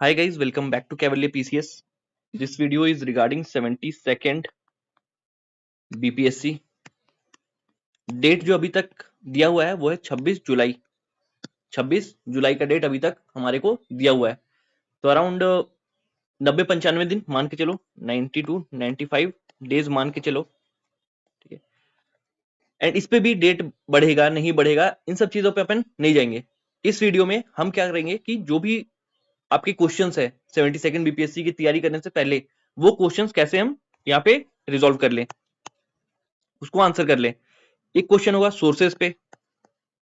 Hi guys, welcome back to Cavalier PCS. This video is regarding 72nd BPSC. Date जो अभी तक दिया हुआ है वो है 26 जुलाई। 26 जुलाई का डेट अभी तक हमारे को दिया हुआ है, तो अराउंड 90-95 दिन मान के चलो, 90 to 95 डेज मान के चलो, ठीक है। एंड इस पे भी डेट बढ़ेगा नहीं बढ़ेगा, इन सब चीजों पे अपन नहीं जाएंगे। इस वीडियो में हम क्या करेंगे कि जो भी आपके क्वेश्चंस है 72nd बीपीएससी की तैयारी करने से पहले, वो क्वेश्चंस कैसे हम यहाँ पे रिजॉल्व कर लें, उसको आंसर कर लें। एक क्वेश्चन होगा सोर्सेस पे।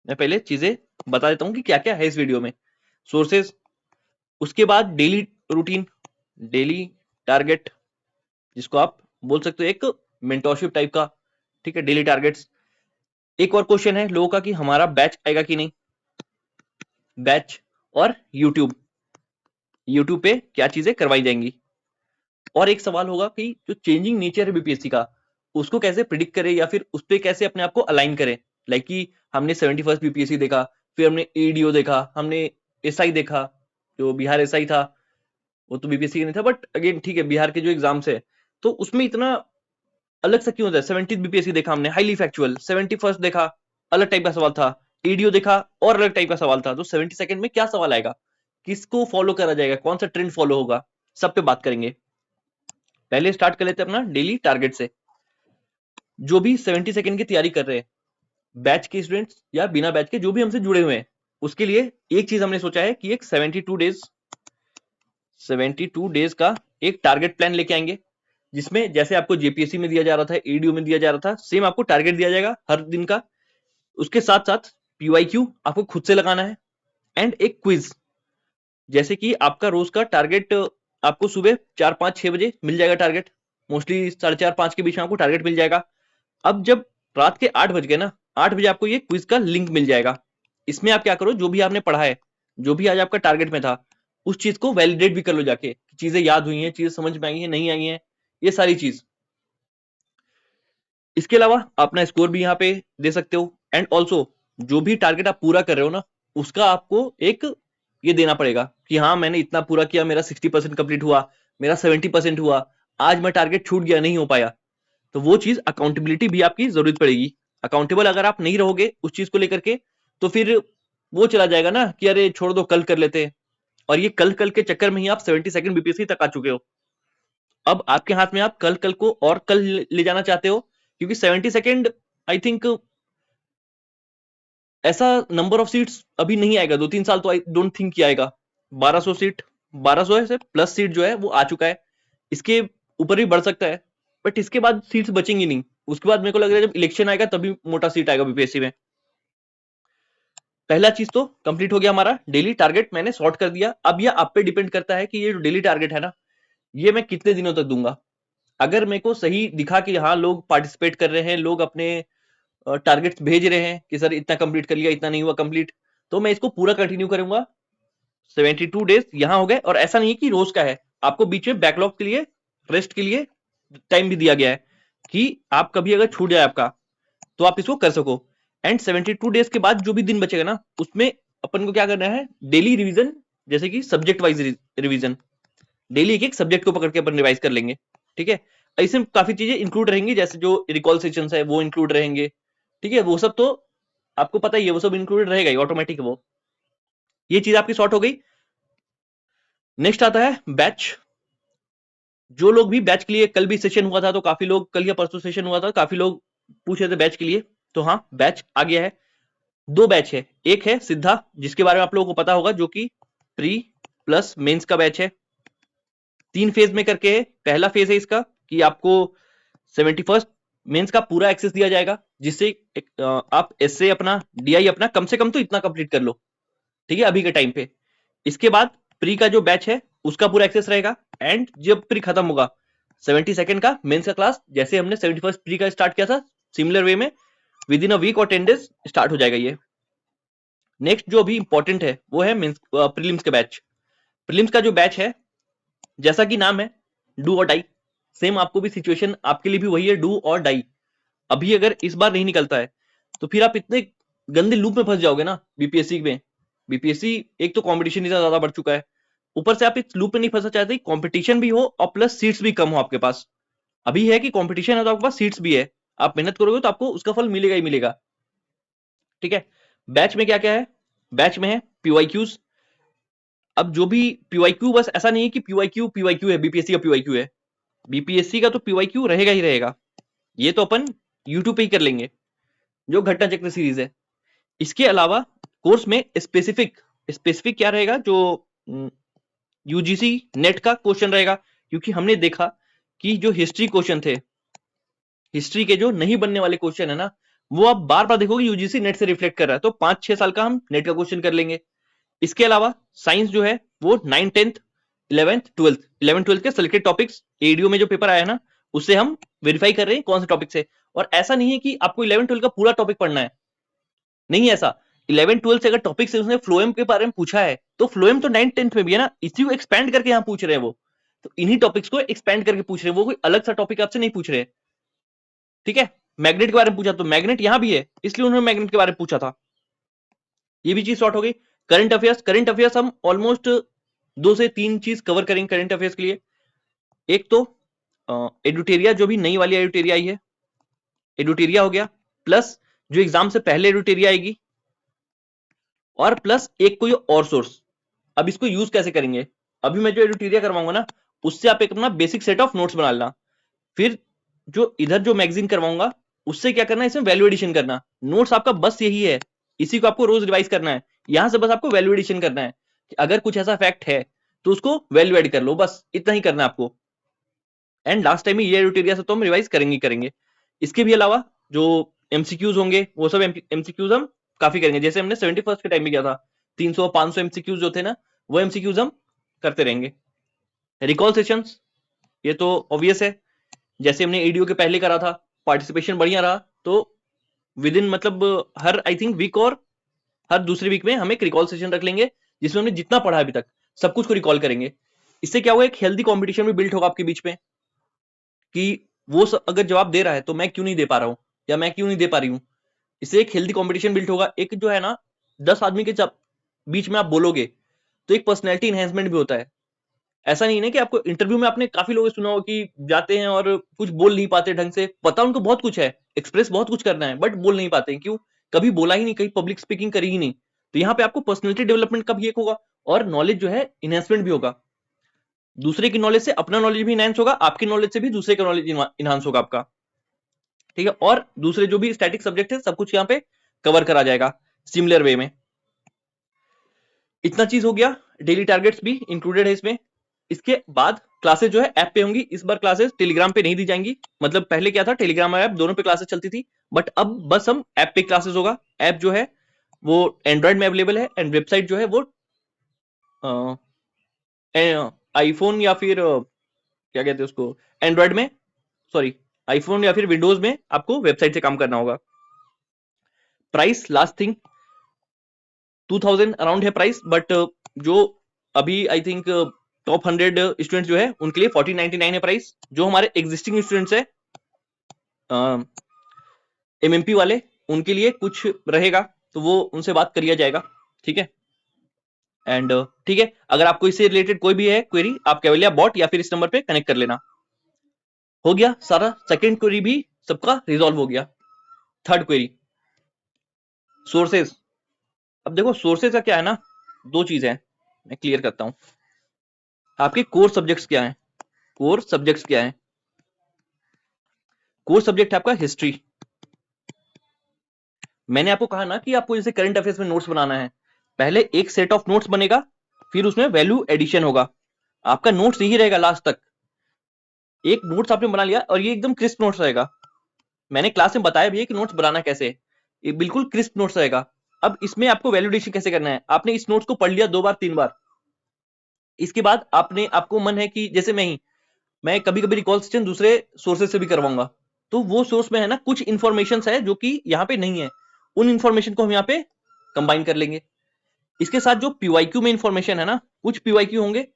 मैं पहले चीजें बता देता हूं कि क्या क्या है इस वीडियो में। सोर्सेस, उसके बाद डेली रूटीन, डेली टारगेट, जिसको आप बोल सकते हो एक मेंटोरशिप टाइप का, ठीक है, डेली टारगेट्स। एक और क्वेश्चन है लोगों का कि हमारा बैच आएगा कि नहीं, बैच। और यूट्यूब पे क्या चीजें करवाई जाएंगी। और एक सवाल होगा कि जो चेंजिंग नेचर है बीपीएससी का, उसको कैसे प्रिडिक्ट करें या फिर उस पर कैसे अपने आप को अलाइन करें। लाइक कि हमने 71st बीपीएससी देखा, फिर हमने ईडीओ देखा, हमने एसआई देखा, जो बिहार एसआई था वो तो बीपीएससी का नहीं था, बट अगेन ठीक है, बिहार के जो एग्जाम्स है तो उसमें इतना अलग सा क्यों होता है। 70th बीपीएससी देखा हमने, हाईली फैक्चुअल। 71st देखा, अलग टाइप का सवाल था। ईडीओ देखा और अलग टाइप का सवाल था। तो 72nd में क्या सवाल आएगा, किसको फॉलो करा जाएगा, कौन सा ट्रेंड फॉलो होगा, सब पे बात करेंगे। पहले स्टार्ट कर लेते हैं अपना डेली टारगेट से। जो भी 72nd की तैयारी कर रहे हैं, बैच के स्टूडेंट्स या बिना बैच के जो भी हमसे जुड़े हुए हैं, उसके लिए एक चीज हमने सोचा है कि एक 72 डेज का एक टारगेट प्लान लेके आएंगे, जिसमें जैसे आपको जेपीएससी में दिया जा रहा था, ईडीयू में दिया जा रहा था, सेम आपको टारगेट दिया जाएगा हर दिन का। उसके साथ साथ पीवाईक्यू आपको खुद से लगाना है, एंड एक क्विज। जैसे कि आपका रोज का टारगेट आपको सुबह 4-5-6 बजे मिल जाएगा टारगेट, मोस्टली 4:30-5 के बीच में आपको टारगेट मिल जाएगा। अब जब रात के 8 बज गए ना, 8 बजे आपको ये क्विज का लिंक मिल जाएगा। इसमें आप क्या करो, जो भी आपने पढ़ा है, जो भी आज आपका टारगेट में था, उस चीज को वैलिडेट भी कर लो जाके, चीजें याद हुई हैं, चीजें समझ में आई हैं नहीं आई हैं, ये सारी चीज। इसके अलावा अपना स्कोर भी यहाँ पे दे सकते हो। एंड ऑल्सो जो भी टारगेट आप पूरा कर रहे हो ना, उसका आपको एक ये देना पड़ेगा कि हाँ मैंने इतना पूरा किया, मेरा 60% कंप्लीट हुआ, मेरा 70% हुआ, आज मैं टारगेट छूट गया, नहीं हो पाया। तो वो चीज अकाउंटेबिलिटी भी आपकी जरूरत पड़ेगी। अकाउंटेबल अगर आप नहीं रहोगे उस चीज को लेकर के, तो फिर वो चला जाएगा ना कि अरे छोड़ दो कल कर लेते हैं। और ये कल कल के चक्कर में ही आप 72nd बीपीएससी तक आ चुके हो। अब आपके हाथ में, आप कल कल को और कल ले जाना चाहते हो, क्योंकि 72nd आई थिंक ऐसा नंबर ऑफ सीट्स अभी नहीं आएगा, 2-3 साल तो आई डोंट थिंक कि आएगा। 1200 सीट, 1200 है प्लस सीट जो है वो आ चुका है, इसके ऊपर भी बढ़ सकता है, बट इसके बाद सीट्स बचेंगी नहीं। उसके बाद मेरे को लग रहा है जब इलेक्शन आएगा तभी मोटा सीट आएगा बीपीएससी में। पहला चीज तो कंप्लीट हो गया, हमारा डेली टारगेट मैंने सॉर्ट कर दिया। अब ये आप पे डिपेंड करता है कि ये जो डेली टारगेट है ना, ये मैं कितने दिनों तक दूंगा। अगर मेरे को सही दिखा कि हाँ लोग पार्टिसिपेट कर रहे हैं, लोग अपने टारगेट्स भेज रहे हैं कि सर इतना कंप्लीट कर लिया, इतना नहीं हुआ कंप्लीट, तो मैं इसको पूरा कंटिन्यू करूंगा। 72 डेज यहां हो गए, और ऐसा नहीं है कि रोज का है, आपको बीच में बैकलॉग के लिए, रेस्ट के लिए टाइम भी दिया गया है कि आप कभी अगर छूट जाए आपका तो आप इसको कर सको। एंड 72 डेज के बाद जो भी दिन बचेगा ना, उसमें अपन को क्या करना है, डेली रिवीजन, जैसे कि सब्जेक्ट वाइज रिवीजन। डेली एक एक सब्जेक्ट को पकड़ के अपन रिवाइज कर लेंगे, ठीक है। इसमें काफी चीजें इंक्लूड रहेंगी, जैसे जो रिकॉल सेशंस है वो इंक्लूड रहेंगे, ठीक है। वो सब तो आपको पता ही है, वो सब इंक्लूडेड रहेगा ही, ऑटोमेटिक है वो। ये चीज आपकी सॉर्ट हो गई। नेक्स्ट आता है बैच। जो लोग भी बैच के लिए, कल भी सेशन हुआ था तो काफी लोग, कल या परसों सेशन हुआ था, काफी लोग पूछ रहे थे बैच के लिए, तो हाँ बैच आ गया है। 2 बैच है, एक है सिद्धा, जिसके बारे में आप लोगों को पता होगा, जो कि प्री प्लस मेंस का बैच है। 3 फेज में करके है। पहला फेज है इसका कि आपको 71st मेंस का पूरा एक्सेस दिया जाएगा, जिससे आप एसए अपना, डीआई अपना कम से कम तो इतना कंप्लीट कर लो, ठीक है, अभी के टाइम पे। इसके बाद प्री का जो बैच है उसका पूरा एक्सेस रहेगा। एंड जब प्री खत्म होगा, 72nd का मेंस का क्लास, जैसे हमने 71st प्री का स्टार्ट किया था, सिमिलर वे में विद इन अ वीक और 10 डेज स्टार्ट हो जाएगा ये। नेक्स्ट जो अभी इंपॉर्टेंट है वो है प्रीलिम्स के बैच। प्रीलिम्स का जो बैच है, जैसा कि नाम है, डू और डाई। सेम आपको भी सिचुएशन आपके लिए भी वही है, डू और डाई। अभी अगर इस बार नहीं निकलता है तो फिर आप इतने गंदे लूप में फंस जाओगे ना बीपीएससी में। बीपीएससी एक तो कंपटीशन इतना ज्यादा बढ़ चुका है, ऊपर से आप इस लूप में नहीं फंसना चाहते, कंपटीशन भी हो और प्लस सीट्स भी कम हो आपके पास। अभी है कि कंपटीशन है तो आपके पास सीट्स भी है, आप मेहनत करोगे तो आपको उसका फल मिलेगा ही मिलेगा। ठीक है, बैच में क्या क्या है? बैच में है पीवाईक्यूज। अब जो भी पीवाईक्यू, बस ऐसा नहीं है कि पीवाईक्यू है, बीपीएससी का पीवाईक्यू है, बीपीएससी का तो पीवाईक्यू रहेगा ही रहेगा। ये तो अपन यूट्यूब पे ही कर लेंगे, जो घटना चक्र सीरीज है। इसके अलावा कोर्स में स्पेसिफिक स्पेसिफिक क्या रहेगा, जो यूजीसी नेट का क्वेश्चन रहेगा, क्योंकि हमने देखा कि जो हिस्ट्री क्वेश्चन थे, हिस्ट्री के जो नहीं बनने वाले क्वेश्चन है ना, वो आप बार बार देखोगे यूजीसी नेट से रिफ्लेक्ट कर रहा है, तो 5-6 साल का हम नेट का क्वेश्चन कर लेंगे। इसके अलावा साइंस जो है वो 9, 10th, 11th, 12th के सिलेक्टेड टॉपिक्स, एडीओ में जो पेपर आया है ना, उससे हम वेरीफाई कर रहे हैं कौन से टॉपिक से। और ऐसा नहीं है कि आपको 11th, 12th का पूरा टॉपिक पढ़ना है, नहीं ऐसा। 11th, 12th से अगर टॉपिक से उसने फ्लोएम के बारे में पूछा है, तो फ्लोएम तो 9th, 10th में भी है ना, इसी को एक्सपेंड करके यहाँ पूछ रहे हैं वो, तो इन्हीं टॉपिक्स को एक्सपेंड करके पूछ रहे हैं वो, कोई अलग सा टॉपिक आपसे नहीं पूछ रहे। ठीक है, मैग्नेट के बारे में पूछा तो मैग्नेट यहां भी है, इसलिए उन्होंने मैग्नेट के बारे में पूछा था। ये भी चीज शॉर्ट हो गई। करंट अफेयर्स हम ऑलमोस्ट 2 से 3 चीज कवर करेंगे करंट अफेयर्स के लिए। एक तो एडुटेरिया, जो भी नई वाली एडुटेरिया आई है, एडुटेरिया हो गया, प्लस जो एग्जाम से पहले एडुटेरिया आएगी, और प्लस एक कोई और सोर्स। अब इसको यूज कैसे करेंगे? अभी मैं जो एडुटेरिया करवाऊंगा ना, उससे आप एक अपना बेसिक सेट ऑफ नोट्स बना लेना। फिर जो इधर जो मैगजीन करवाऊंगा, उससे क्या करना है, इसमें वैल्यू एडिशन करना। नोट्स आपका बस यही है, इसी को आपको रोज रिवाइज करना है। यहां से बस आपको वैल्यू एडिशन करना है कि अगर कुछ ऐसा फैक्ट है तो उसको वैल्यू एड कर लो, बस इतना ही करना है आपको। एंड लास्ट टाइम में ये एडुटेरिया से तो हम रिवाइज करेंगे। इसके भी अलावा जो एमसीक्यूज होंगे, वो सब एमसीक्यूज हम काफी करेंगे, जैसे हमने 71st के टाइम में किया था। 300-500 एमसीक्यूज जो थे ना, वो एमसीक्यूज हम करते रहेंगे। रिकॉल सेशंस, ये तो ऑब्वियस है, जैसे हमने एडीओ के पहले करा था, पार्टिसिपेशन बढ़िया रहा, तो विद इन मतलब हर आई थिंक वीक और हर दूसरे वीक में हम एक रिकॉल सेशन रख लेंगे, जिसमें हमने जितना पढ़ा अभी तक सब कुछ को रिकॉल करेंगे। इससे क्या होगा, एक हेल्दी कॉम्पिटिशन भी बिल्ड होगा आपके बीच में, कि वो अगर जवाब दे रहा है तो मैं क्यों नहीं दे पा रहा हूं, या मैं क्यों नहीं दे पा रही हूं। इससे एक हेल्दी कॉम्पिटिशन बिल्ड होगा। एक जो है ना, 10 आदमी के बीच में आप बोलोगे तो एक पर्सनैलिटी एनहेंसमेंट भी होता है। ऐसा नहीं है कि आपको इंटरव्यू में, आपने काफी लोग सुना हो कि जाते हैं और कुछ बोल नहीं पाते ढंग से, पता उनको बहुत कुछ है, एक्सप्रेस बहुत कुछ करना है, बट बोल नहीं पाते। क्यों? कभी बोला ही नहीं, कहीं पब्लिक स्पीकिंग करी ही नहीं। तो यहाँ पे आपको पर्सनैलिटी डेवलपमेंट का भी एक होगा, और नॉलेज जो है इनहेंसमेंट भी होगा। दूसरे की नॉलेज से अपना नॉलेज भी इनहेंस होगा, आपकी नॉलेज से भी दूसरे का नॉलेज इनहांस होगा आपका। ठीक है, और दूसरे जो भी स्टैटिक सब्जेक्ट है, सब कुछ यहाँ पे कवर करा जाएगा सिमिलर वे में। इतना चीज हो गया, डेली टारगेट्स भी इंक्लूडेड है इसमें। इसके बाद क्लासेस जो है ऐप पे होंगी। इस बार क्लासेस टेलीग्राम पे नहीं दी जाएंगी, मतलब पहले क्या था, टेलीग्राम और ऐप दोनों पे क्लासेस चलती थी, बट अब बस हम ऐप पे क्लासेस होगा। ऐप जो है वो एंड्रॉइड में अवेलेबल है, एंड वेबसाइट जो है वो आईफोन या फिर क्या कहते हैं उसको, एंड्रॉइड में, सॉरी, आईफोन या फिर विंडोज में आपको वेबसाइट से काम करना होगा। प्राइस लास्ट थिंग 2000 अराउंड है प्राइस, बट जो अभी आई थिंक टॉप 100 स्टूडेंट्स जो है उनके लिए 1499 है प्राइस। जो हमारे एग्जिस्टिंग स्टूडेंट्स है एमएमपी वाले, उनके लिए कुछ रहेगा, तो वो उनसे बात करिया जाएगा। ठीक है, एंड ठीक है, अगर आपको इससे रिलेटेड कोई भी है क्वेरी, आप कैवलिया बॉट या फिर इस नंबर पे कनेक्ट कर लेना। हो गया सारा, सेकंड क्वेरी भी सबका रिजॉल्व हो गया। Third query, sources. अब देखो सोर्सेज का क्या है ना, दो चीज है, मैं क्लियर करता हूं। आपके कोर सब्जेक्ट्स क्या है? कोर सब्जेक्ट्स क्या है? कोर सब्जेक्ट है आपका हिस्ट्री। मैंने आपको कहा ना कि आपको जैसे करंट अफेयर्स में नोट्स बनाना है, पहले एक सेट ऑफ नोट्स बनेगा, फिर उसमें वैल्यू एडिशन होगा। आपका नोट्स यही रहेगा लास्ट तक। एक नोट्स आपने बना लिया और ये एकदम क्रिस्प नोट्स रहेगा। मैंने क्लास में बताया भी है कि नोट्स बनाना कैसे, ये बिल्कुल क्रिस्प नोट्स रहेगा। अब इसमें आपको वैल्यू एडिशन कैसे करना है, आपने इस नोट्स को पढ़ लिया 2 बार 3 बार, इसके बाद आपको मन है कि जैसे मैं कभी कभी रिकॉल सेशन दूसरे सोर्सेज से भी करवाऊंगा, तो वो सोर्स में है ना कुछ इंफॉर्मेशन है जो कि यहाँ पे नहीं है, उन इंफॉर्मेशन को हम यहाँ पे कंबाइन कर लेंगे। इसके साथ जो पीवाईक्यू में इंफॉर्मेशन है ना, कुछ पीवाईक्यू होंगे,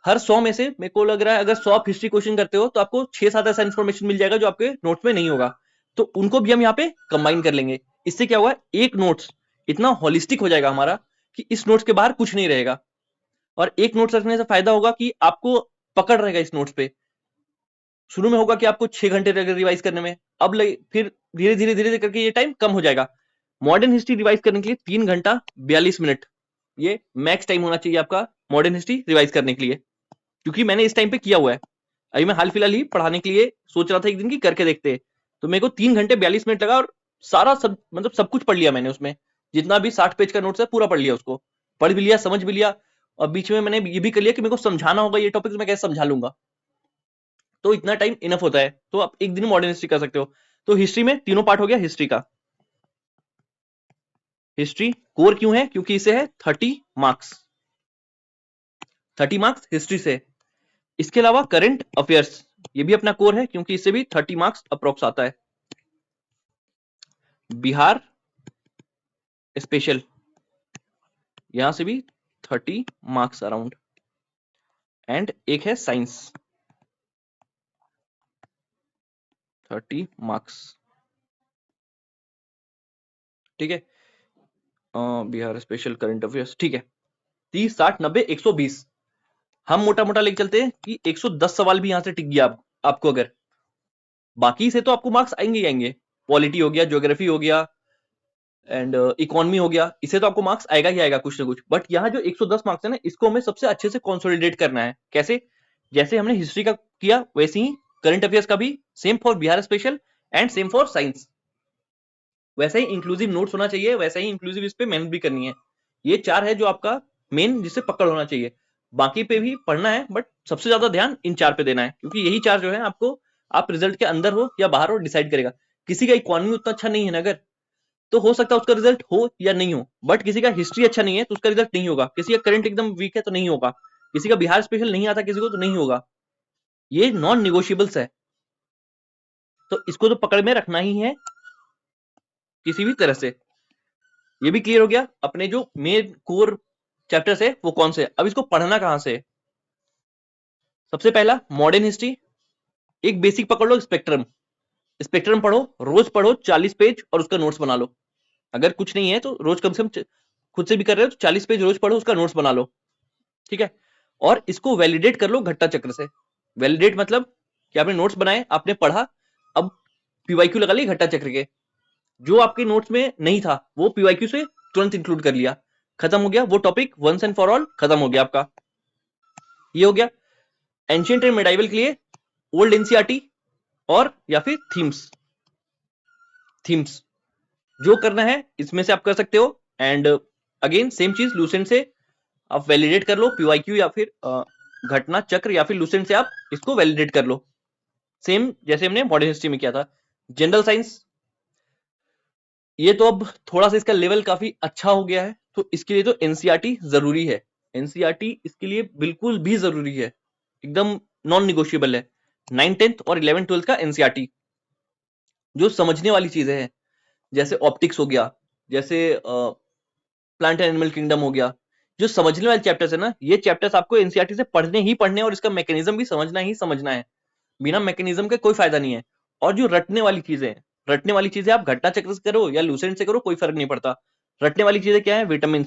हर 100 में से मेरे को लग रहा है अगर 100 आप हिस्ट्री क्वेश्चन करते हो तो आपको 6-7 ऐसा इंफॉर्मेशन मिल जाएगा जो आपके नोट्स में नहीं होगा, तो उनको भी हम यहाँ पे कंबाइन कर लेंगे। इससे क्या होगा, एक नोट्स इतना होलिस्टिक हो जाएगा हमारा कि इस नोट्स के बाहर कुछ नहीं रहेगा। और एक नोट्स रखने से फायदा होगा कि आपको पकड़ रहेगा इस नोट्स पे। शुरू में होगा कि आपको 6 घंटे लगेगा रिवाइज करने में, अब फिर धीरे धीरे धीरे करके ये टाइम कम हो जाएगा। मॉडर्न हिस्ट्री रिवाइज करने के लिए 3 घंटा 42 मिनट ये मैक्स टाइम होना चाहिए आपका मॉडर्न हिस्ट्री रिवाइज करने के लिए, क्योंकि मैंने इस टाइम पे किया हुआ है। अभी मैं हाल फिलहाल ही पढ़ाने के लिए सोच रहा था एक दिन की करके देखते हैं, तो मेरे को 3 घंटे 42 मिनट लगा और सारा सब कुछ पढ़ लिया मैंने उसमें। जितना भी 60 पेज का नोट्स है पूरा पढ़ लिया, उसको पढ़ भी लिया, समझ भी लिया, और बीच में मैंने ये भी कर लिया कि मेरे को समझाना होगा ये टॉपिक, मैं कैसे समझा लूंगा। तो इतना टाइम इनफ होता है, तो आप एक दिन मॉडर्न हिस्ट्री कर सकते हो। तो हिस्ट्री में तीनों पार्ट हो गया हिस्ट्री का। हिस्ट्री कोर क्यों है? क्योंकि इसे है 30 मार्क्स, 30 मार्क्स हिस्ट्री से। इसके अलावा करंट अफेयर्स ये भी अपना कोर है, क्योंकि इससे भी 30 मार्क्स अप्रोक्स आता है। बिहार स्पेशल, यहां से भी 30 मार्क्स अराउंड। एंड एक है साइंस, 30 मार्क्स, ठीक है। बिहार स्पेशल करंट अफेयर्स, ठीक है। 30, 60, 90, 120 हम मोटा मोटा लेके चलते हैं कि 110 सवाल भी यहां से टिक गया आपको अगर, बाकी से तो आपको मार्क्स आएंगे ही आएंगे। पॉलिटी हो गया, ज्योग्राफी हो गया, एंड इकोनॉमी हो गया, इसे तो आपको मार्क्स आएगा ही आएगा कुछ ना कुछ। बट यहाँ जो 110 मार्क्स है ना, इसको हमें सबसे अच्छे से कंसोलिडेट करना है। कैसे? जैसे हमने हिस्ट्री का किया वैसे ही करंट अफेयर्स का भी, same for Bihar special and same for science. वैसे ही इंक्लूसिव नोट्स होना चाहिए, वैसे ही इंक्लूसिव इस पे मेहनत भी करनी है। ये 4 है जो आपका मेन जिससे पकड़ होना चाहिए। बाकी पे भी पढ़ना है, बट सबसे ज्यादा ध्यान इन 4 पे देना है, क्योंकि यही 4 जो है आपको, आप रिजल्ट के अंदर हो या बाहर हो, डिसाइड करेगा। किसी का इकोनॉमी उतना अच्छा नहीं है ना अगर, तो हो सकता है उसका रिजल्ट हो या नहीं हो। बट किसी का हिस्ट्री अच्छा नहीं है तो उसका रिजल्ट नहीं होगा। किसी का करंट एकदम वीक है तो नहीं होगा। किसी का बिहार स्पेशल नहीं आता किसी को तो नहीं होगा। ये नॉन निगोशियबल्स है, तो इसको तो पकड़ में रखना ही है किसी भी तरह से। ये भी क्लियर हो गया अपने जो मेन कोर चैप्टर्स है वो कौन से। अब इसको पढ़ना कहां से? सबसे पहला मॉडर्न हिस्ट्री, एक बेसिक पकड़ लो, स्पेक्ट्रम। स्पेक्ट्रम पढ़ो, रोज पढ़ो 40 पेज और उसका नोट्स बना लो। अगर कुछ नहीं है तो रोज कम से कम, खुद से भी कर रहे हो तो 40 पेज रोज पढ़ो, उसका नोट्स बना लो, ठीक है। और इसको वैलिडेट कर लो घट्टा चक्र से। वैलिडेट मतलब कि आपने नोट्स बनाए, आपने पढ़ा, अब पीवाईक्यू लगा ली घट्टा चक्र के। जो आपके नोट्स में नहीं था वो पीवाईक्यू से तुरंत इंक्लूड कर लिया, खत्म हो गया वो topic, once and for all खत्म हो गया आपका। ये हो गया एंशिएंट एंड मिडाइवल के लिए ओल्ड एनसीईआरटी और या फिर थीम्स जो करना है इसमें से आप कर सकते हो। एंड अगेन सेम चीज लूसेंट से आप वैलिडेट कर लो पीवाईक्यू या फिर घटना चक्र, या फिर लूसेंट से आप इसको वैलिडेट कर लो, सेम जैसे हमने मॉडर्न हिस्ट्री में किया था। जनरल साइंस, ये तो अब थोड़ा सा इसका लेवल काफी अच्छा हो गया है, तो इसके लिए तो एनसीईआरटी जरूरी है। एनसीईआरटी इसके लिए बिल्कुल भी जरूरी है, एकदम नॉन निगोशिएबल है। 9th 10th और 11th 12th का एनसीईआरटी जो समझने वाली चीजें हैं, जैसे ऑप्टिक्स हो गया, जैसे प्लांट एंड एनिमल किंगडम हो गया, जो समझने वाले चैप्टर्स है ना, ये चैप्टर्स आपको एनसीईआरटी से पढ़ने ही पढ़ने, और इसका मैकेनिज्म भी समझना ही समझना है। बिना मैकेनिज्म के कोई फायदा नहीं है। और जो रटने वाली चीजें हैं, रटने वाली चीजें आप घटना चक्र से करो या लूसेंट से करो, कोई फर्क नहीं पड़ता। रटने वाली चीजें क्या है? विटामिन।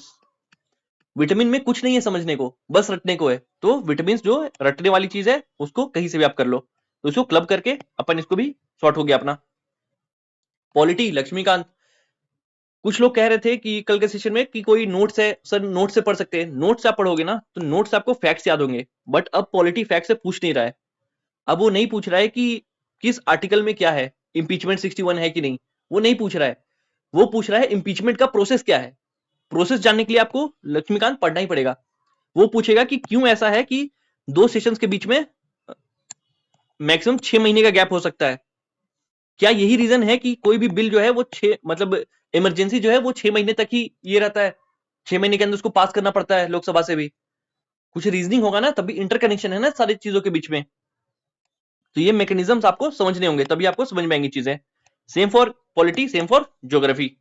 विटामिन में कुछ नहीं है समझने को, बस रटने को है। तो विटामिन जो रटने वाली चीज है उसको कहीं से भी आप कर लो, तो उसको क्लब करके अपन इसको भी शॉर्ट हो गया अपना। पॉलिटी लक्ष्मीकांत, कुछ लोग कह रहे थे कि कल के सेशन में कि कोई नोट्स है सर, नोट से पढ़ सकते हैं। नोट से आप पढ़ोगे ना तो नोट से आपको फैक्ट्स याद होंगे, बट अब पॉलिटी फैक्ट से पूछ नहीं रहा है। अब वो नहीं पूछ रहा है कि किस आर्टिकल में क्या है, इंपीचमेंट 61 है कि नहीं, वो नहीं पूछ रहा है। वो पूछ रहा है इंपीचमेंट का प्रोसेस क्या है। प्रोसेस जानने के लिए आपको लक्ष्मीकांत पढ़ना ही पड़ेगा। वो पूछेगा कि क्यों ऐसा है कि 2 सेशंस के बीच में मैक्सिमम 6 महीने का गैप हो सकता है। क्या यही रीजन है कि कोई भी बिल जो है वो 6 मतलब इमरजेंसी जो है वो 6 महीने तक ही ये रहता है, 6 महीने के अंदर उसको पास करना पड़ता है लोकसभा से भी? कुछ रीजनिंग होगा ना, तभी इंटरकनेक्शन है ना सारी चीजों के बीच में। तो ये मैकेनिज्म्स आपको समझने होंगे, तभी आपको समझ में आएंगी चीजें। Same for polity, same for geography.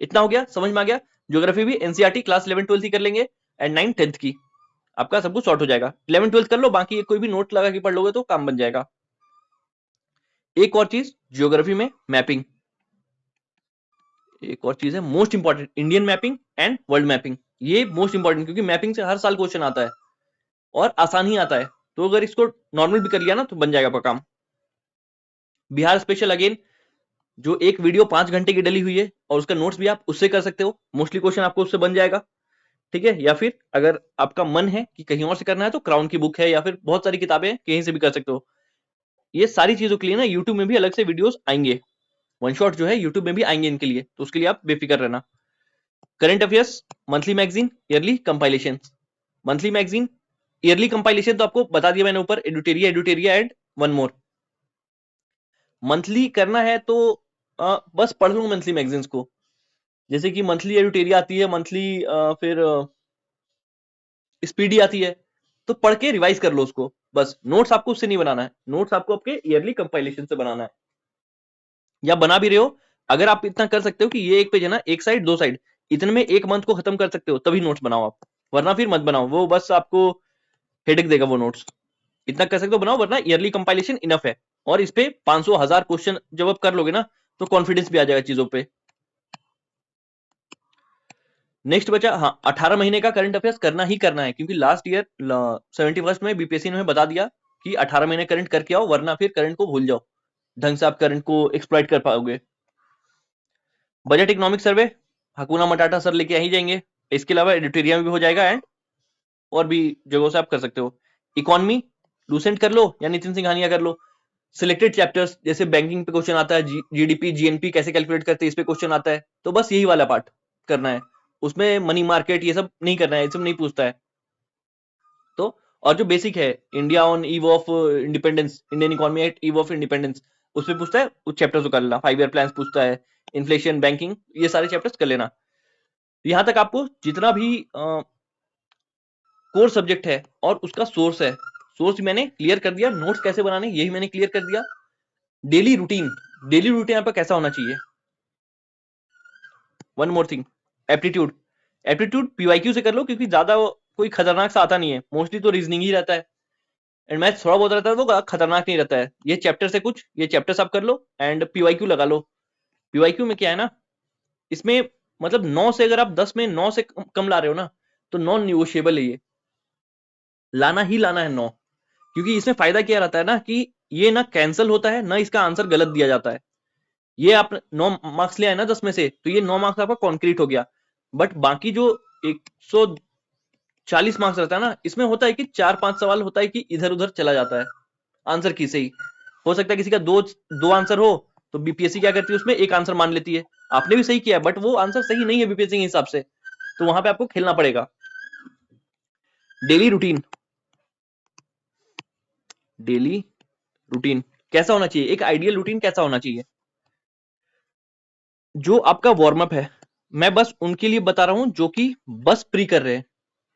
इतना हो गया, समझ में आ गया। ज्योग्राफी भी एनसीईआरटी क्लास 11 12 ही कर लेंगे, एंड 9 10th की आपका सब कुछ शॉर्ट हो जाएगा। 11 12 कर लो, बाकी कोई भी नोट लगा के पढ़ लोगे तो काम बन जाएगा। एक और चीज ज्योग्राफी में मैपिंग, एक और चीज है most important, Indian mapping and world mapping. ये मोस्ट इंपॉर्टेंट, क्योंकि मैपिंग से हर साल क्वेश्चन आता है। और आसान ही आता है, तो अगर इसको नॉर्मल भी कर लिया ना तो बन जाएगा आपका काम। बिहार स्पेशल अगेन, जो एक वीडियो 5 घंटे की डली हुई है और उसका नोट्स भी आप उससे कर सकते हो, मोस्टली क्वेश्चन आपको उससे बन जाएगा, ठीक है। या फिर अगर आपका मन है कि कहीं और से करना है तो क्राउन की बुक है या फिर बहुत सारी किताबें हैं, कहीं से भी कर सकते हो। ये सारी चीजों के लिए ना यूट्यूब में भी अलग से वीडियोस आएंगे, वन शॉट जो है यूट्यूब में भी आएंगे इनके लिए, तो उसके लिए आप बेफिक्र रहना। Current affairs, monthly magazine, yearly compilation. Monthly magazine, yearly compilation तो आपको बता दिया मैंने ऊपर, एडुटेरिया एडुटेरिया एंड वन मोर। मंथली करना है तो बस पढ़ लो मंथली मैगजीन्स को, जैसे कि मंथली एडुटेरिया आती है, मंथली फिर स्पीडी आती है, तो पढ़ के रिवाइज कर लो उसको बस। नोट्स आपको उससे नहीं बनाना है, नोट्स आपको आपके ईयरली कंपाइलेशन से बनाना है, या बना भी रहे हो, अगर आप इतना कर सकते हो कि ये एक पेज है ना, एक साइड 2 साइड, इतने में एक मंथ को खत्म कर सकते हो, तभी नोट्स बनाओ आप, वरना फिर मत बनाओ, वो बस आपको हेडेक देगा वो नोट्स। इतना कर सकते हो बनाओ, वरना ईयरली कंपाइलेशन इनफ है। और इस पे 500 1000 क्वेश्चन जब आप कर लोगे ना तो कॉन्फिडेंस भी आ जाएगा चीजों पे। नेक्स्ट बचा, हाँ, 18 महीने का करंट अफेयर्स करना ही करना है, क्योंकि लास्ट ईयर 71st में बीपीएससी ने बता दिया कि 18 महीने करंट करके आओ, वरना फिर करंट को भूल जाओ, ढंग से आप करंट को एक्सप्लॉइट कर पाओगे। बजट इकोनॉमिक सर्वे, हकुना मटाटा सर लेके आ ही जाएंगे, इसके अलावा एडिटोरिया में भी हो जाएगा, एंड और भी जगहों से आप कर सकते हो। इकोनॉमी, लूसेंट कर लो या नितिन सिंघानिया कर लो। सिलेक्टेड चैप्टर्स, जैसे बैंकिंग पे क्वेश्चन आता है, जीडीपी जीएनपी कैसे कैलकुलेट करते हैं, इस पे क्वेश्चन आता है, तो बस यही वाला पार्ट करना है, उसमें मनी मार्केट ये सब नहीं करना है, ये सब नहीं पूछता है। तो और जो बेसिक है, India on eve of independence, Indian economy eight eve of independence, उसमें पूछता है, उस चैप्टर को कर लेना। 5 ईयर प्लान पूछता है, इन्फ्लेशन, बैंकिंग, ये सारे चैप्टर्स कर लेना। यहां तक आपको जितना भी कोर सब्जेक्ट है और उसका सोर्स है, सोर्स मैंने क्लियर कर दिया, नोट्स कैसे बनाने यही मैंने क्लियर कर दिया। डेली रूटीन, डेली रूटीन आपका कैसा होना चाहिए। One more thing, aptitude, aptitude PYQ से कर लो, क्योंकि ज्यादा कोई खतरनाक सा आता नहीं है, मोस्टली तो रीजनिंग ही रहता है, एंड मैथ्स थोड़ा बहुत रहता है, तो खतरनाक नहीं रहता है। ये चैप्टर से कुछ, ये चैप्टर्स आप कर लो एंड पीवाईक्यू लगा लो। पीवाईक्यू में क्या है ना, इसमें मतलब 9 से, अगर आप 10 में 9 से कम ला रहे हो ना, तो नॉन निगोशिएबल है, ये लाना ही लाना है 9, क्योंकि इसमें फायदा क्या रहता है ना कि ये ना कैंसिल होता है, ना इसका आंसर गलत दिया जाता है। ये आप 9 मार्क्स ले आए ना 10 में से, तो ये 9 मार्क्स आपका कॉन्क्रीट हो गया। बट बाकी जो 140 मार्क्स रहता है ना, इसमें होता है कि 4-5 सवाल होता है कि इधर उधर चला जाता है आंसर की से ही, हो सकता है किसी का दो दो आंसर हो, तो बीपीएससी क्या करती है, उसमें एक आंसर मान लेती है, आपने भी सही किया बट वो आंसर सही नहीं है बीपीएससी के हिसाब से, तो वहां पे आपको खेलना पड़ेगा। डेली रूटीन, डेली रूटीन कैसा होना चाहिए, एक आइडियल रूटीन कैसा होना चाहिए। जो आपका वार्म अप है, मैं बस उनके लिए बता रहा हूं जो कि बस प्री कर रहे हैं,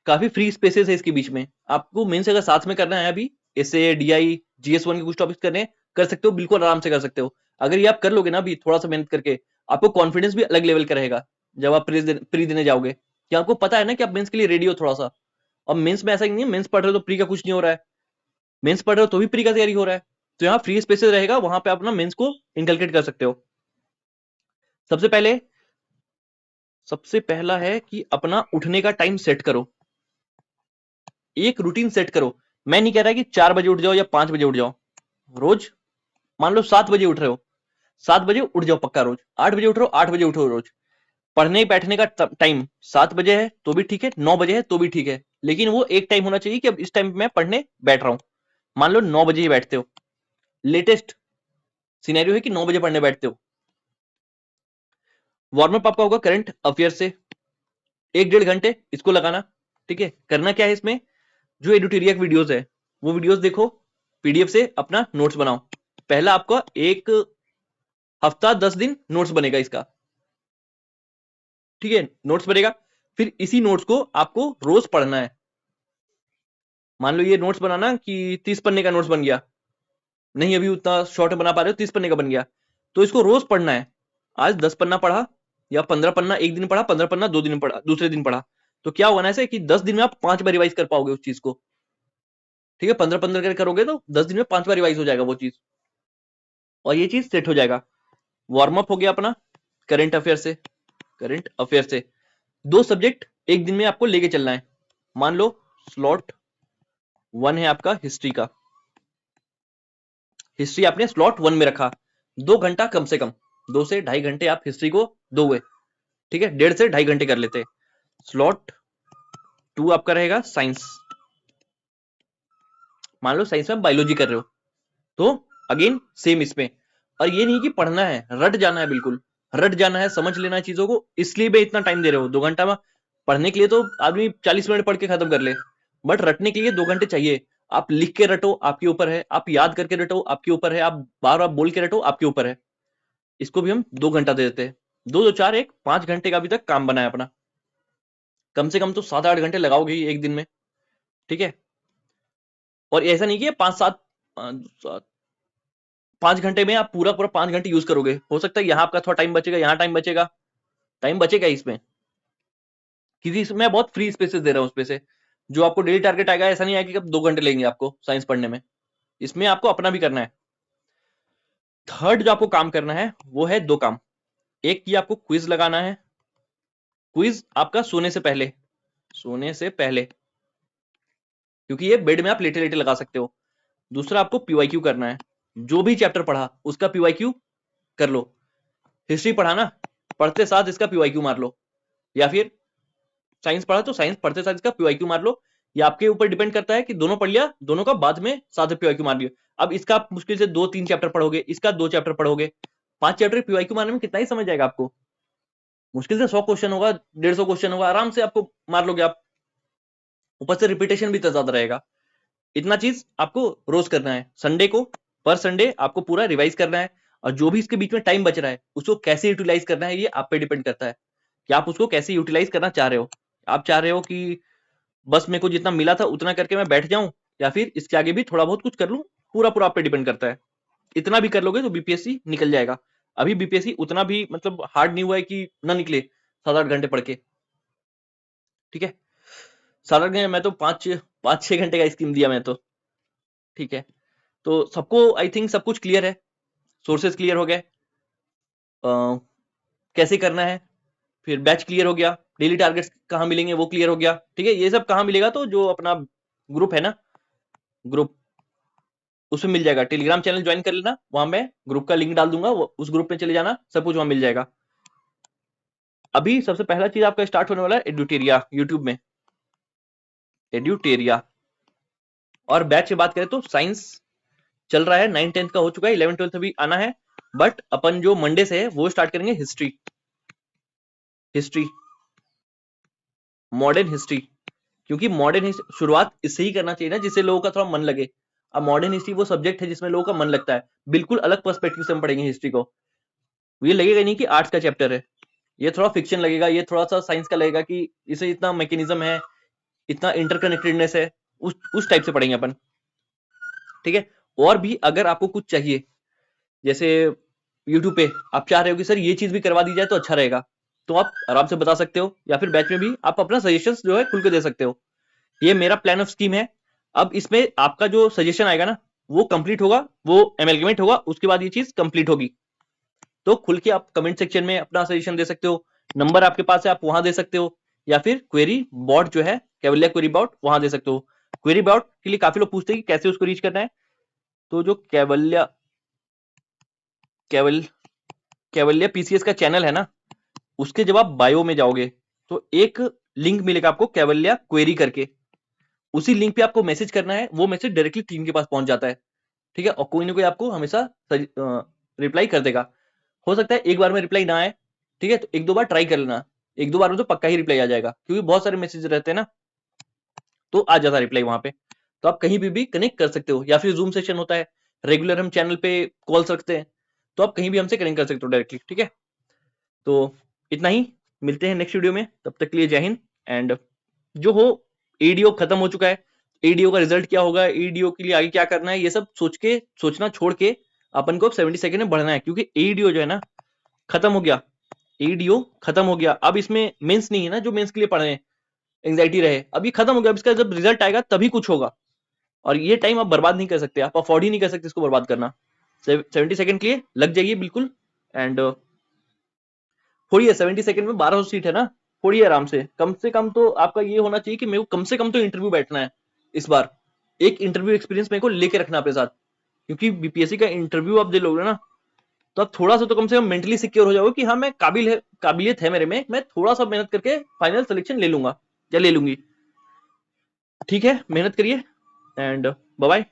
काफी फ्री स्पेसेस है इसके बीच में, आपको मेंस अगर साथ में करना है अभी, एसए डीआई जीएस1 के कुछ टॉपिक्स करने हैं, कर सकते हो, बिल्कुल आराम से कर सकते हो। अगर ये आप कर लोगे ना अभी थोड़ा सा मेहनत करके, आपको कॉन्फिडेंस भी अलग लेवल का रहेगा जब आप प्री देने जाओगे, कि आपको पता है ना कि आप मेंस के लिए रेडी हो थोड़ा सा। अब मेंस में ऐसा नहीं है मेंस पढ़ रहे हो तो प्री का कुछ नहीं हो रहा है, मेंस पढ़ रहे हो तो भी प्री का तैयारी हो रहा है, तो यहाँ फ्री स्पेसेस रहेगा, वहां पे आप अपना मेंस को इनकलकेट कर सकते हो। सबसे पहले, सबसे पहला है कि अपना उठने का टाइम सेट करो, एक रूटीन सेट करो। मैं नहीं कह रहा कि 4 बजे उठ जाओ या 5 बजे उठ जाओ, रोज मान लो 7 बजे उठ रहे हो, 7 बजे उठ जाओ पक्का रोज, 8 बजे उठ रहे हो 8 बजे उठो रोज। पढ़ने बैठने का टाइम 7 बजे है तो भी ठीक है, 9 बजे है तो भी ठीक है, लेकिन वो एक टाइम होना चाहिए कि अब इस टाइम मैं पढ़ने बैठ रहा हूं। मान लो 9 बजे ही बैठते हो, लेटेस्ट सिनेरियो है कि 9 बजे पढ़ने बैठते हो। वार्म अप आपका होगा करंट अफेयर से, 1-1.5 घंटे इसको लगाना, ठीक है। करना क्या है इसमें, जो एडिटोरियल वीडियोस है वो वीडियोस देखो, पीडीएफ से अपना नोट्स बनाओ। पहला आपका एक हफ्ता 10 दिन नोट्स बनेगा इसका, ठीक है, नोट्स बनेगा। फिर इसी नोट्स को आपको रोज पढ़ना है। मान लो ये नोट्स बनाना कि 30 पन्ने का नोट्स बन गया, नहीं अभी उतना शॉर्ट बना पा रहे हो, 30 पन्ने का बन गया, तो इसको रोज पढ़ना है। आज 10 पन्ना पढ़ा या 15 पन्ना एक दिन पढ़ा, 15 पन्ना 2 दिन पढ़ा, दूसरे दिन पढ़ा, तो क्या होगा ना ऐसे कि 10 दिन में आप 5 बार रिवाइज कर पाओगे उस चीज को, ठीक है। 15-15 करके करोगे तो 10 दिन में 5 बार रिवाइज हो जाएगा वो चीज, और ये चीज सेट हो जाएगा। वार्म अप हो गया अपना करंट अफेयर से, करंट अफेयर से 2 सब्जेक्ट एक दिन में आपको लेके चलना है। मान लो स्लॉट 1 है आपका हिस्ट्री का। हिस्ट्री आपने स्लॉट 1 में रखा, 2 घंटा कम से कम, 2 से 2.5 घंटे आप हिस्ट्री को दोगे, ठीक है, 1.5 से 2.5 घंटे कर लेते। स्लॉट 2 आपका रहेगा साइंस। मान लो साइंस में बायोलॉजी कर रहे हो तो अगेन सेम इसमें। और ये नहीं कि पढ़ना है, रट जाना है, बिल्कुल रट जाना है, समझ लेना है चीजों को, इसलिए भी इतना टाइम दे रहे हो 2 घंटा में। पढ़ने के लिए तो आदमी 40 मिनट पढ़ के खत्म कर ले, बट रटने के लिए 2 घंटे चाहिए। आप लिख के रटो आपके ऊपर है, आप याद करके रटो आपके ऊपर है, आप बार बार बोल के रटो आपके ऊपर है। इसको भी हम 2 घंटा दे देते हैं। 2 2 4 1 5 घंटे का अभी तक काम बना है अपना। कम से कम तो 7 8 घंटे लगाओगे ही एक दिन में, ठीक है। और ऐसा नहीं कि 5 घंटे में आप पूरा पूरा 5 घंटे यूज करोगे। हो सकता है यहाँ आपका थोड़ा टाइम बचेगा, यहाँ टाइम बचेगा इसमें, क्योंकि इसमें बहुत फ्री स्पेसेस दे रहा हूँ उसपे से। जो आपको डेली टारगेट आएगा, ऐसा नहीं आएगा कि 2 घंटे लेंगे आपको साइंस पढ़ने में, इसमें आपको अपना भी करना है। थर्ड जो आपको काम करना है वो है 2 काम। एक की आपको क्विज लगाना है, क्विज आपका सोने से पहले, सोने से पहले, क्योंकि ये बेड में आप लेटे लेटे लगा सकते हो। दूसरा आपको पीवाईक्यू करना है, जो भी चैप्टर पढ़ा उसका पीवाईक्यू कर लो। हिस्ट्री पढ़ा ना, पढ़ते साथ इसका पीवाईक्यू मार लो, या फिर साइंस पढ़ा तो साइंस पढ़ते साथ इसका पीवाईक्यू मार लो। ये आपके ऊपर डिपेंड करता है कि दोनों पढ़ लिया, दोनों का बाद में साथ में पीवाईक्यू मार लिया। अब इसका आप मुश्किल से 2 3 चैप्टर पढ़ोगे, इसका 2 चैप्टर पढ़ोगे, 5 चैप्टर पीवाईक्यू मारने में कितना ही समय जाएगा आपको। मुश्किल से 100 क्वेश्चन होगा, 150 क्वेश्चन होगा, आराम से आपको मार लोगे आप। ऊपर से रिपीटेशन भी तो ज्यादा रहेगा। इतना चीज आपको रोज करना है। संडे को, पर संडे आपको पूरा रिवाइज करना है। और जो भी इसके बीच में टाइम बच रहा है उसको कैसे यूटिलाइज करना है, ये आप पे डिपेंड करता है कि आप उसको कैसे यूटिलाइज करना चाह रहे हो। आप चाह रहे हो कि बस मेरे को जितना मिला था उतना करके मैं बैठ जाऊं, या फिर इसके आगे भी थोड़ा बहुत कुछ कर लूं, पूरा पूरा आप पे डिपेंड करता है। इतना भी कर लोगे तो बीपीएससी निकल जाएगा। अभी बीपीएससी उतना भी मतलब हार्ड नहीं हुआ है कि ना निकले 7 8 घंटे पढ़ के, ठीक है। 7 8 घंटे, मैं तो 5 5 6 घंटे का स्कीम दिया मैं तो, ठीक है। तो सबको आई थिंक सब कुछ क्लियर है, सोर्सेस क्लियर हो गए, कैसे करना है, फिर बैच क्लियर हो गया, डेली टारगेट्स कहाँ मिलेंगे वो क्लियर हो गया, ठीक है। ये सब कहाँ मिलेगा, तो जो अपना ग्रुप है ना, ग्रुप, उसमें मिल जाएगा। टेलीग्राम चैनल ज्वाइन कर लेना, वहां मैं ग्रुप का लिंक डाल दूंगा, उस ग्रुप में चले जाना, सब कुछ वहां मिल जाएगा। अभी सबसे पहला चीज आपका स्टार्ट होने वाला है एड्यूटेरिया, यूट्यूब में एड्यूटेरिया। और बैच की बात करें तो साइंस चल रहा है, 9 10 का हो चुका है, 11 12 भी आना है। बट अपन जो मंडे से है वो स्टार्ट करेंगे हिस्ट्री, हिस्ट्री, मॉडर्न हिस्ट्री। क्योंकि मॉडर्न शुरुआत इससे ही करना चाहिए ना, जिससे लोगों का थोड़ा मन लगे। अब मॉडर्न हिस्ट्री वो सब्जेक्ट है जिसमें लोगों का मन लगता है, बिल्कुल अलग पर्सपेक्टिव से हम पढ़ेंगे हिस्ट्री को। ये लगेगा नहीं कि आर्ट्स का चैप्टर है, ये थोड़ा फिक्शन लगेगा, ये थोड़ा सा साइंस का लगेगा कि इसे इतना मैकेनिज्म है, इतना इंटरकनेक्टेडनेस है, उस टाइप से पढ़ेंगे अपन, ठीक है। और भी अगर आपको कुछ चाहिए, जैसे यूट्यूब पे आप चाह रहे हो कि सर ये चीज भी करवा दी जाए तो अच्छा रहेगा, तो आप आराम से बता सकते हो, या फिर बैच में भी आप अपना सजेशंस जो है खुल के दे सकते हो। ये मेरा प्लान ऑफ स्कीम है। अब इसमें आपका जो सजेशन आएगा ना, वो कंप्लीट होगा, वो एमेलगमेंट होगा, उसके बाद ये चीज कंप्लीट होगी। तो खुल के आप कमेंट सेक्शन में अपना सजेशन दे सकते हो, नंबर आपके पास है आप वहां दे सकते हो, या फिर क्वेरी बॉट जो है, कैवलिया क्वेरी बॉट, वहां दे सकते हो। क्वेरी बॉट के लिए काफी लोग पूछते हैं कि कैसे उसको रीच करना है। तो जो कैवलिया कैवल कैवलिया पीसीएस का चैनल है ना, उसके जब आप बायो में जाओगे तो एक लिंक मिलेगा आपको कैवलिया क्वेरी करके, उसी लिंक पे आपको मैसेज करना है, वो मैसेज डायरेक्टली टीम के पास पहुंच जाता है, ठीक है। और कोई ना कोई आपको हमेशा रिप्लाई कर देगा। हो सकता है एक बार में रिप्लाई ना आए, ठीक है, तो 1 2 बार ट्राई कर लेना, 1 2 बार में तो पक्का ही रिप्लाई आ जाएगा, क्योंकि बहुत सारे मैसेज रहते हैं ना, तो आ जाता रिप्लाई वहां पे। तो आप कहीं भी कनेक्ट कर सकते हो, या फिर जूम सेशन होता है, रेगुलर हम चैनल पे कॉल्स रखते हैं, तो आप कहीं भी हमसे कनेक्ट कर सकते हो डायरेक्टली, ठीक है। तो इतना ही, मिलते हैं नेक्स्ट वीडियो में, तब तक के लिए जय हिंद। एंड जो हो, एडीओ खत्म हो चुका है, एडीओ का रिजल्ट क्या होगा, एडीओ के लिए आगे क्या करना है, ये सब सोचना छोड़ के अपन को 72 में बढ़ना है, क्योंकि एडीओ जो है ना खत्म हो गया, एडीओ खत्म हो गया। अब इसमें मेंस नहीं है ना, जो मेंस के लिए पढ़ रहे हैं, एंग्जाइटी रहे, अब ये खत्म हो गया। अब इसका जब रिजल्ट आएगा तभी कुछ होगा, और ये टाइम आप बर्बाद नहीं कर सकते, आप अफोर्ड ही नहीं कर सकते इसको बर्बाद करना। 72 के लिए लग जाइए बिल्कुल। एंड फोड़िए, 72 में 1200 सीट है ना, फोड़िए आराम से कम तो आपका ये होना चाहिए कि मेरे को कम से कम तो इंटरव्यू बैठना है इस बार, एक इंटरव्यू एक्सपीरियंस मेरे को लेके रखना अपने साथ, क्योंकि बीपीएससी का इंटरव्यू आप दे लोगे ना, तो आप थोड़ा सा तो कम से कम मेंटली सिक्योर हो जाओगे कि हाँ मैं काबिलियत है मेरे में, मैं थोड़ा सा मेहनत करके फाइनल सिलेक्शन ले लूंगा या ले लूंगी। ठीक है, मेहनत करिए एंड बाय बाय।